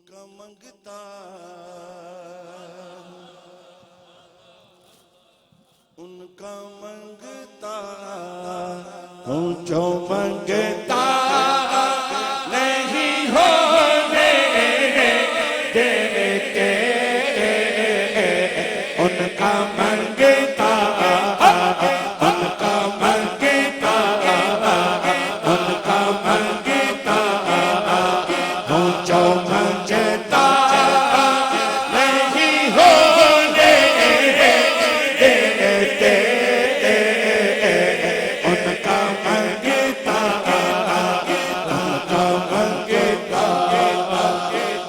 کا منگتا ان کا منگتا ہوں جو منگتا نہیں ہونے دیتے ان کا منگتا ان کا منگتا ان کا منگتا ہوں جو منگتا نہیں ہونے دیتے ان کا منگتا ان کا منگتا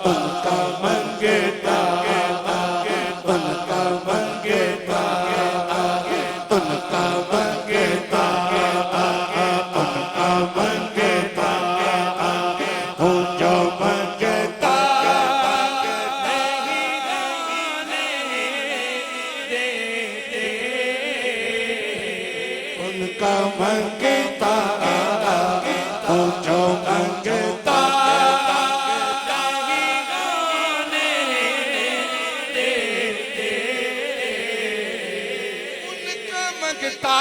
ان کا منگتا ان کا منگتا ان کا منگتا ان کا منگتا ہوں جو منگتا ان کا منگتا ہوں جو منگتا منگتا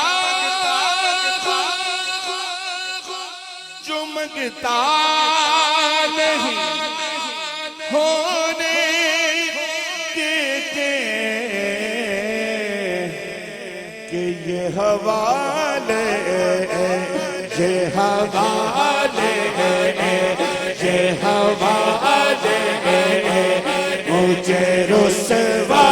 جو منگتا نہیں ہونے دیتے کہ یہ حوالے یہ حوالے یہ حوالے مجھے رسوا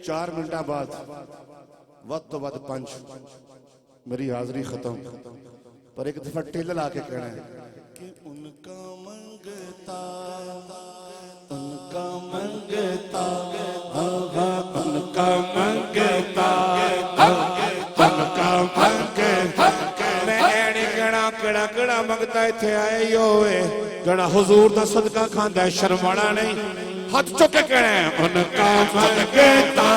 چار منٹہ بعد وقت تو بعد 5 میری حاضری ختم پر ایک دفعہ ٹیلر آ کے کہنا ہے کہ ان کا منگتا ان کا منگتا ان کا منگتا ان کا منگتا میں گنا کڑا کڑا منگتا تھے آئے ہی ہوئے گنا حضور دا صدقہ کھاندہ ہے شرمانا نہیں ہاتھ چکے کہنے ہیں ان کا منگتا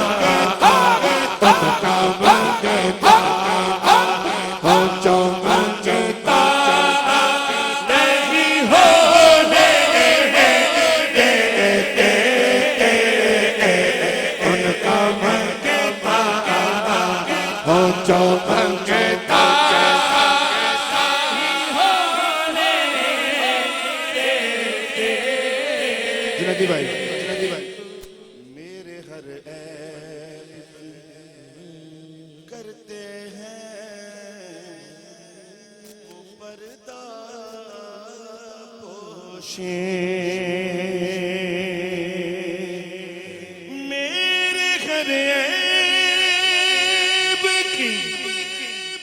ان کا منگتا ہوں جو منگتا نہیں ہونے دیتے ان کا منگتا ہوں جو منگتا جنیدی بھائی میرے ہر عیب کرتے ہیں وہ پردہ پوشیں میرے ہر عیب کی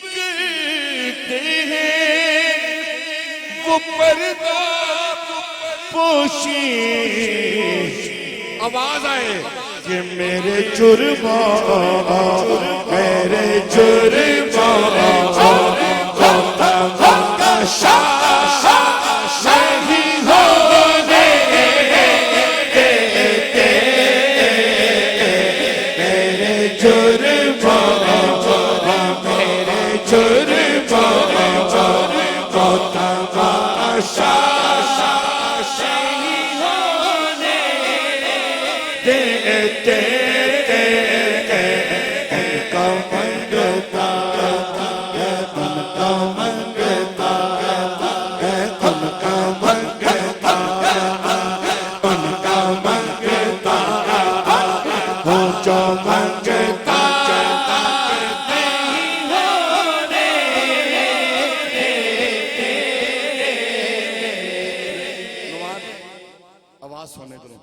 کرتے ہیں وہ پردہ پوشی آواز آئے کہ میرے جرموں میرے جرموں خطا کا نہیں ہونے دیتے میرے جرموں میرے جرموں خطا کا دیتے ان کا منگتا ان کا منگتا ان کا منگتا ان کا منگتا ہوں جو منگتا نہیں ہونے آواز سننے کرو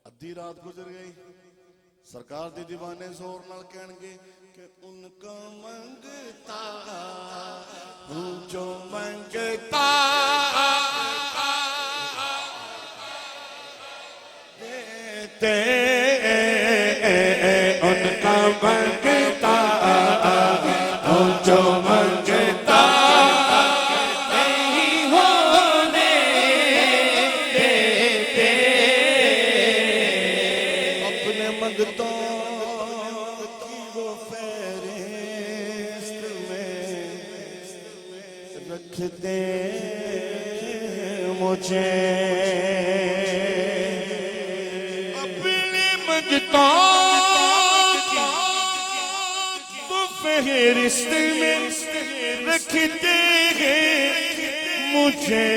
ادھی رات گزر گئی سرکار دی دیوانے زور نال کہنگے کہ ان کا منگتا ہوں جو منگتا دیتے ان کا منگتا ہوں جو منگتا نہیں ہونے دیتے اپنے منگتوں کی وہ فہرست میں رکھ دے مجھے اپنے منگتوں کی وہ فہرست میں رکھتے ہیں مجھے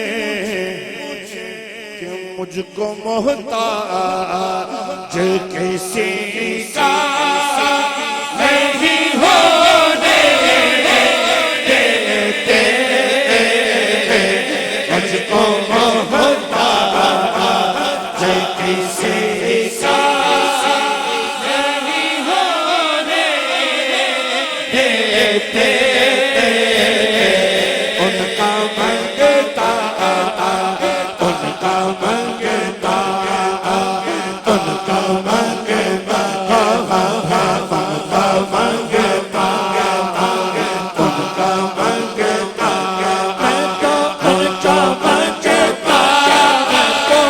کہ مجھ کو محتاج کسی کا نہیں ہونے دیتے مجھ کو محتاج کسی کا نہیں ہونے دیتے ان کا منگتا ان کا منگتا ان کا منگتا منگتا ان کا منگتا میں تو ان کا منگتا تو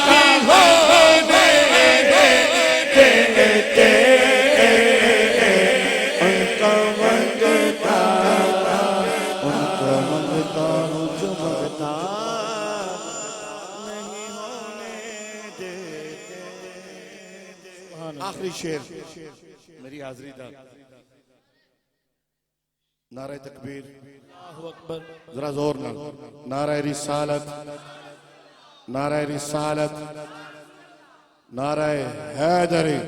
نہیں ہونے دیتے ان کا منگتا ہوں جو منگتا نہیں ہونے دیتے آخری شعر میری حاضری دا نعرہ تکبیر ذرا زور نہ نعرہ رسالت نعرہ رسالت نعرہ حیدری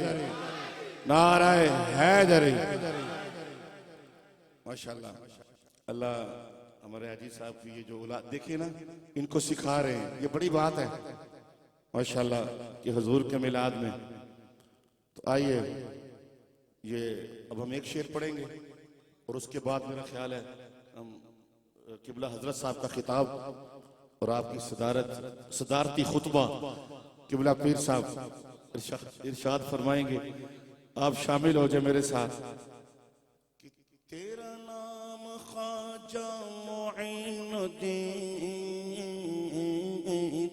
نعرہ حیدری ماشاءاللہ اللہ ہمارے حاجی صاحب کی یہ جو اولاد دیکھیں نا ان کو سکھا رہے ہیں یہ بڑی بات ہے ماشاءاللہ کہ حضور کے میلاد میں تو آئیے یہ اب ہم ایک شعر پڑھیں گے اور اس کے بعد میرا خیال ہے ہم قبلہ حضرت صاحب کا خطاب اور آپ کی صدارتی خطبہ قبلہ پیر صاحب ارشاد فرمائیں گے آپ شامل ہو جائے میرے ساتھ تیرا نام خواجہ معین الدین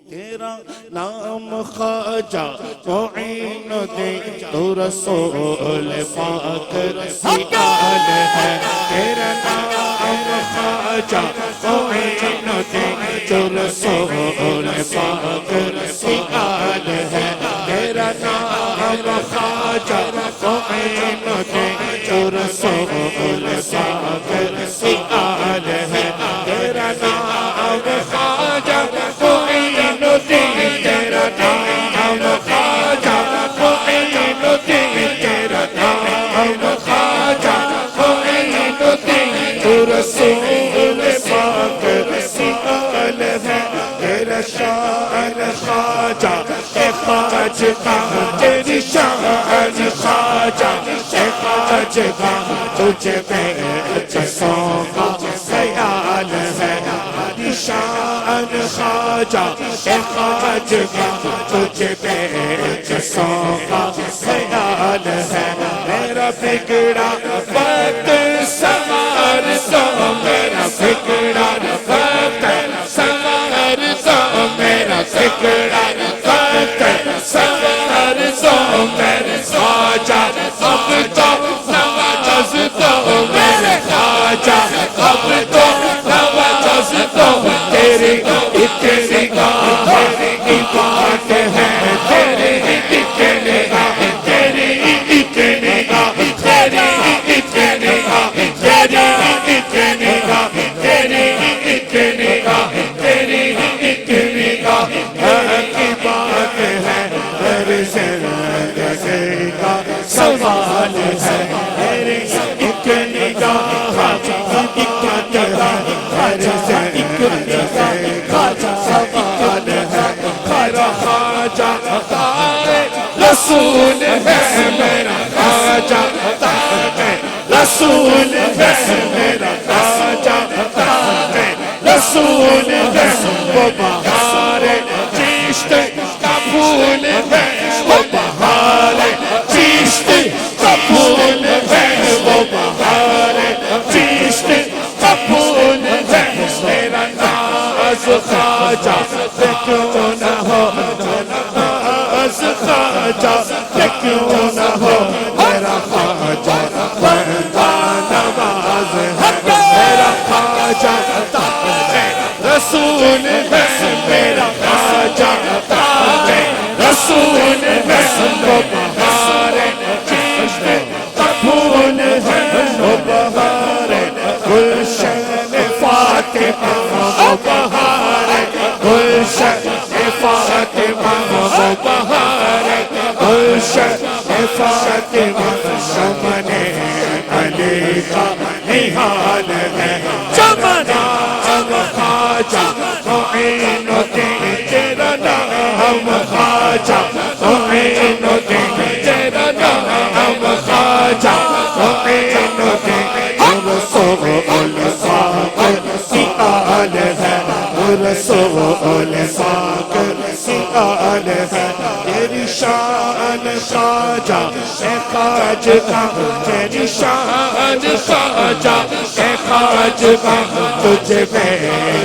تیرا نام خواجہ معین الدین تو رسول پاک رسول ہے تیرا نام خواجہ معین الدین تو رسول پاک رسول ہے تیرا نام خواجہ معین الدین تو رسول پاک رسول ہے تیرا نام خواجہ معین الدین تیرا نام خواجہ معین الدین تیرا نام خواجہ معین الدین تو رسول پاک رسول ہے تیرا شان خواجہ اے خواجہ تیری شان خواجہ اے خواجہ تجھے بےچسوں کا خیال ہے تیری شان خواجہ اے خواجہ تجھے بےچسوں کا خیال ہے میرا بگڑا وقت سوار دو میرا بگڑا وقت سوار دو میرا بگڑا وقت سوار دو میرے خواجہ اب تو نواز دو میرے خواجہ اب تو نواز دو تیری اتنی گاہ عبادت ہے تیری اتنی گاہ تیری اتنی گاہ تیری اتنی گاہ تیری اتنی گاہ رسول ہے میرا خواجہ تاج رسول ہے میرا خواجہ تاج رسول ہے وہ بہار چشت کا پھول ہے وہ بہار چشت کا پھول ہے وہ بہار چشت کا پھول ہے میرا ناز خواجہ کیوں نہ ہو ناز خواجہ کیوں نہ ہو میرا خواجہ بندہ نواز ہے میرا خواجہ تاج رسول ہے میرا خواجہ تاج رسول ہے وہ بہار چشت کا پھول ہے وہ بہار گلشن فاطمہ وہ بہار گلشن فاطمہ وہ بہار گلشن فاطمہ چمن علی کا نہال ہے چمن خواجہ معین الدین تیرا نام خواجہ معین الدین تیرا نام خواجہ معین الدین رسول پاک کی آل ہے رسول پاک کی آل ہے تیری شان خواجہ اے خواجہ تیری شان خواجہ اے خواجہ تجھے بے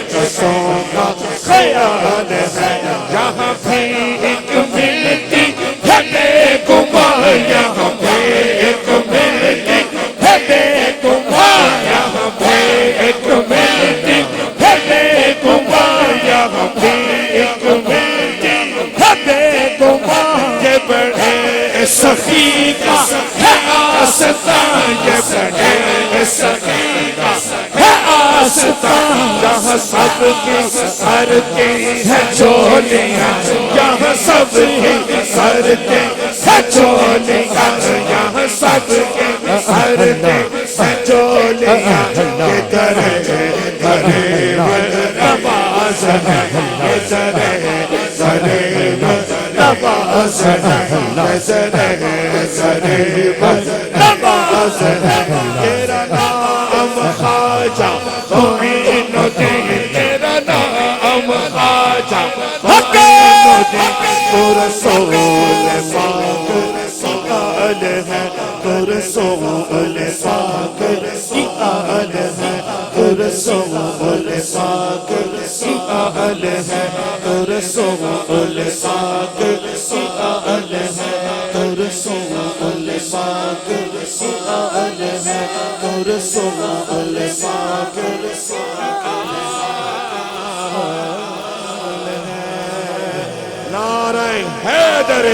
قصوں کا خیال ہے یہاں بھی ایک ملتی ہے بے گماں یہاں بھی ایک ملتی ہے بے گماں یہاں بھی ایک ملتی ہے بے گماں یہاں بھی ایک ملتی ہے بے گماں یہ بڑے سخی کا ہے آستان یہ بڑے سخی کا ہے آستان جہاں سب کی سر کی ہے چولیاں یہاں سب کی سر کی ہے چولیاں یہاں سب کی سر کی ہے چولیاں یہ غریب نواز ہے یہ غریب نواز ہے غریب نواز ہے تیرا نام خواجہ معین الدین تیرا نام خواجہ معین الدین تو رسول پاک کی آل ہے تو رسول پاک کی آل ہے تو رسول پاک کی آل ہے تو رسول پاک کی آل ہے تو رسول پاک کی آل ہے تو رسول پاک نعرہ حیدر